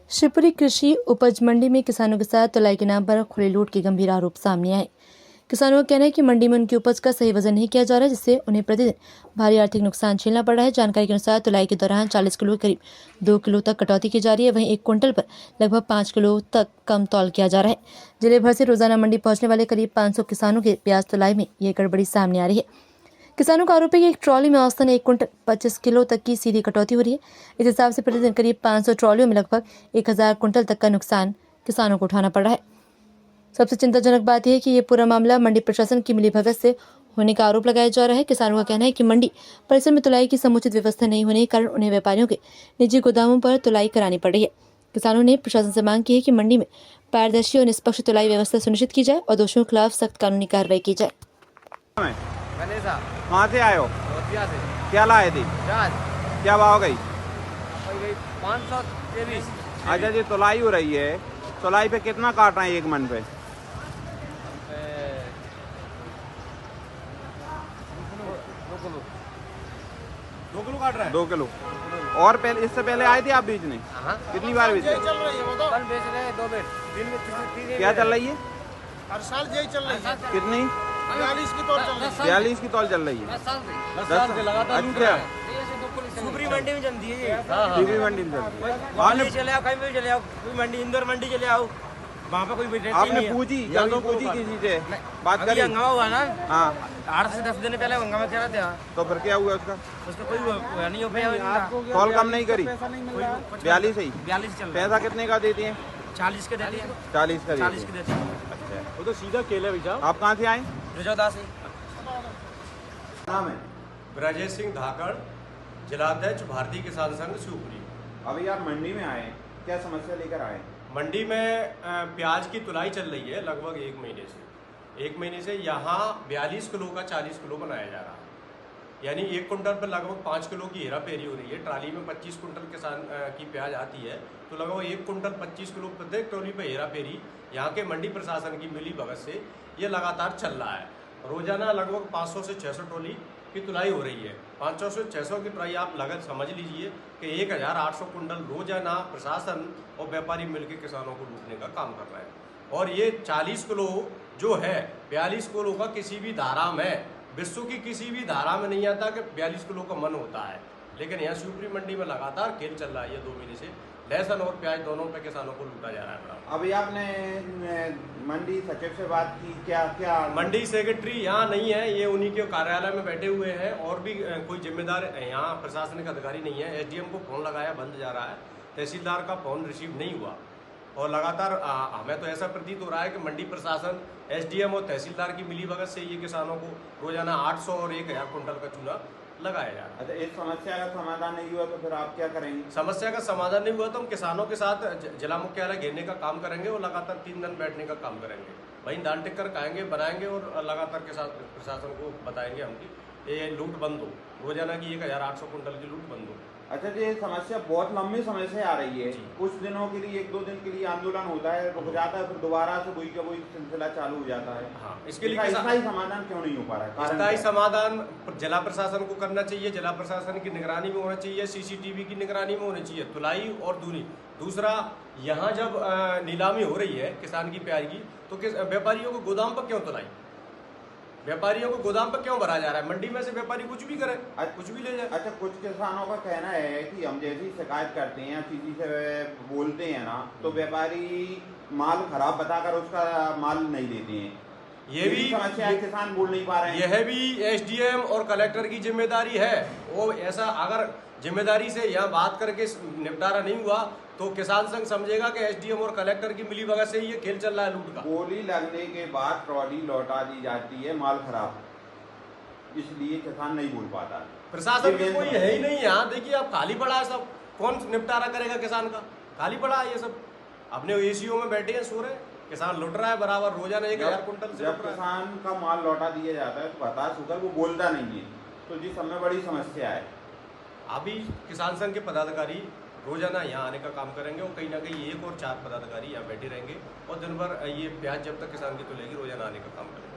शिवपुरी कृषि उपज मंडी में किसानों के साथ तुलाई के नाम पर खुले लूट के गंभीर आरोप सामने आए। किसानों का कहना है कि मंडी में उनकी उपज का सही वजन नहीं किया जा रहा है, जिससे उन्हें प्रतिदिन भारी आर्थिक नुकसान झेलना पड़ रहा है। जानकारी के अनुसार तुलाई के दौरान 40 किलो करीब 2 किलो तक कटौती की जा रही है। वहीं 1 क्विंटल पर लगभग 5 किलो तक कम तौल किया जा रहा है। जिले भर से रोजाना मंडी पहुंचने वाले करीब 500 किसानों के प्याज तुलाई में ये गड़बड़ी सामने आ रही है। किसानों का आरोप है कि एक ट्रॉली में औसतन 1 क्विंटल 25 किलो तक की सीधी कटौती हो रही है। इस हिसाब से प्रतिदिन करीब 500 ट्रॉलियों में लगभग 1000 क्विंटल तक का नुकसान किसानों को उठाना पड़ रहा है। सबसे चिंताजनक बात यह है कि ये पूरा मामला मंडी प्रशासन की मिलीभगत से होने का आरोप लगाया जा रहा है। किसानों का कहना है कि मंडी परिसर में तुलाई की समुचित व्यवस्था नहीं होने के कारण उन्हें व्यापारियों के निजी गोदामों पर तुलाई करानी पड़ रही है। किसानों ने प्रशासन से मांग की है कि मंडी में पारदर्शी और निष्पक्ष तुलाई व्यवस्था सुनिश्चित की जाए और दोषियों के खिलाफ सख्त कानूनी कार्रवाई की जाए। कहाँ से आए हो? से। क्या लाए थे? क्या भाव गई? 523। अच्छा जी, तुलाई हो रही है। तुलाई पे कितना काट रहे हैं एक मन पे? 2 किलो काट रहा है। 2 किलो। और पहले, इससे पहले आए थे आप बेचने? कितनी बार बेचे? कल बेच रहे हैं 2 बेच, दिन में 3 क्या चल रही है? हर साल यही चल रही है। कितनी? 42 की तौर चल रही है। 42 की तौल चल रही है। 10 साल से लगातार लूट रहा है। सुपरी मंडी में चलती है ये। टीवी मंडी में चल रही है। आपने चले आओ, कहीं भी चले आओ, कोई मंडी इंदौर मंडी चले आओ, वहाँ पे कोई रेट आपने नहीं है। पूछी कभी पूछी किसी से? बात अभी करी? हंगामा हुआ ना, हाँ, 8 से 10 दिन पहले हंगामा चला था। तो फिर क्या हुआ उसका? उसका कोई नहीं हो पाया। तौल कम नहीं करी? 42 ही। 42 चल रहा पैसा कितने का देती है? है। 40 के देती है। 40 का 40 देती के है। देती है। अच्छा, वो तो सीधा केले भैया। आप कहाँ से आए? रिजौदा से। नाम है? ब्रजेश सिंह धाकड़, जिलाध्यक्ष भारतीय किसान संघ शिवपुरी। अभी आप मंडी में आए, क्या समस्या लेकर आए? मंडी में प्याज की तुलाई चल रही है लगभग 1 महीने से। 1 महीने से यहाँ 42 किलो का 40 किलो बनाया जा रहा है, यानी 1 कुंटल पर लगभग 5 किलो की हेरा फेरी हो रही है। ट्राली में 25 कुंटल किसान की प्याज आती है, तो लगभग 1 कुंटल 25 किलो प्रत्येक ट्रॉली पर हेरा फेरी यहाँ के मंडी प्रशासन की मिली भगत से ये लगातार चल रहा है। रोजाना लगभग 500 से 600 ट्रॉली की तुलाई हो रही है। 500 से 600 की तुलाई आप लागत समझ लीजिए कि 1800 कुंटल रोजाना प्रशासन और व्यापारी मिलकर किसानों को लूटने का काम कर रहे हैं। और ये 40 किलो जो है, 42 किलो का किसी भी धारा में, विश्व की किसी भी धारा में नहीं आता कि 42 किलो का मन होता है। लेकिन यहाँ शिवपुरी मंडी में लगातार खेल चल रहा है। ये 2 महीने से लहसुन और प्याज दोनों पे किसानों को लूटा जा रहा है। अभी आपने मंडी सचिव से बात की? क्या मंडी सेक्रेटरी यहाँ नहीं है, ये उन्हीं के कार्यालय में बैठे हुए हैं। और भी कोई जिम्मेदार यहाँ प्रशासनिक अधिकारी नहीं है। एसडीएम को फोन लगाया, बंद जा रहा है। तहसीलदार का फोन रिसीव नहीं हुआ। और लगातार हमें तो ऐसा प्रतीत हो रहा है कि मंडी प्रशासन, एसडीएम और तहसीलदार की मिलीभगत से ये किसानों को रोजाना 800 और 1000 कुंटल का चूना लगाया जा रहा है। अच्छा, इस समस्या का समाधान नहीं हुआ तो फिर आप क्या करेंगे? समस्या का समाधान नहीं हुआ तो हम किसानों के साथ जिला मुख्यालय घेरने का काम करेंगे और लगातार 3 दिन बैठने का काम करेंगे। वहीं दान टिक्कर खाएंगे, बनाएंगे और लगातार प्रशासन को बताएंगे हम कि ये लूट बंद हो, रोजाना की 1800 कुंटल की लूट बंद हो। अच्छा जी, ये समस्या बहुत लंबी समय से आ रही है। कुछ दिनों के लिए, 1-2 दिन के लिए आंदोलन होता है, रुक जाता है, फिर दोबारा से वही का वही सिलसिला चालू हो जाता है। हाँ, इसके लिए स्थायी समाधान क्यों नहीं हो पा रहा है? स्थायी समाधान जिला प्रशासन को करना चाहिए। जिला प्रशासन की निगरानी में होना चाहिए, सीसीटीवी की निगरानी में होनी चाहिए तुलाई और दूसरा यहाँ जब नीलामी हो रही है किसान की प्याज की, तो व्यापारियों को गोदाम पर क्यों तुलाई? व्यापारियों को गोदाम पर क्यों भरा जा रहा है? मंडी में से व्यापारी कुछ भी करे, कुछ भी ले जाए। अच्छा, कुछ किसानों का कहना है कि हम जैसी शिकायत करते हैं, किसी से बोलते हैं ना, तो व्यापारी माल खराब बताकर उसका माल नहीं देते हैं। ये भी समस्या है, किसान बोल नहीं पा रहे हैं। यह भी एसडीएम और कलेक्टर की जिम्मेदारी है। वो ऐसा अगर जिम्मेदारी से यहाँ बात करके निपटारा नहीं हुआ तो किसान संघ समझेगा कि एसडीएम और कलेक्टर की मिलीभगत से ये खेल चल रहा है लूट का। बोली लगने के बाद ट्रॉली लौटा दी जाती है, माल खराब, इसलिए किसान नहीं बोल पाता। प्रशासन की कोई है ही नहीं यहाँ। देखिए, अब खाली पड़ा है सब, कौन निपटारा करेगा किसान का? खाली पड़ा है ये सब, अपने एसीओ में बैठे हैं, सो रहे हैं। किसान लुट रहा है बराबर, रोजाना 1000 कुंटल से। जब किसान का माल लौटा दिया जाता है तो हताश होकर वो बोलता नहीं है, तो जी सब में बड़ी समस्या है। अभी किसान संघ के पदाधिकारी रोजाना यहाँ आने का काम करेंगे और कहीं ना कहीं 1 और 4 पदाधिकारी यहाँ बैठे रहेंगे और दिन भर ये प्याज जब तक किसान की तुलेगी रोजाना आने का काम करेंगे।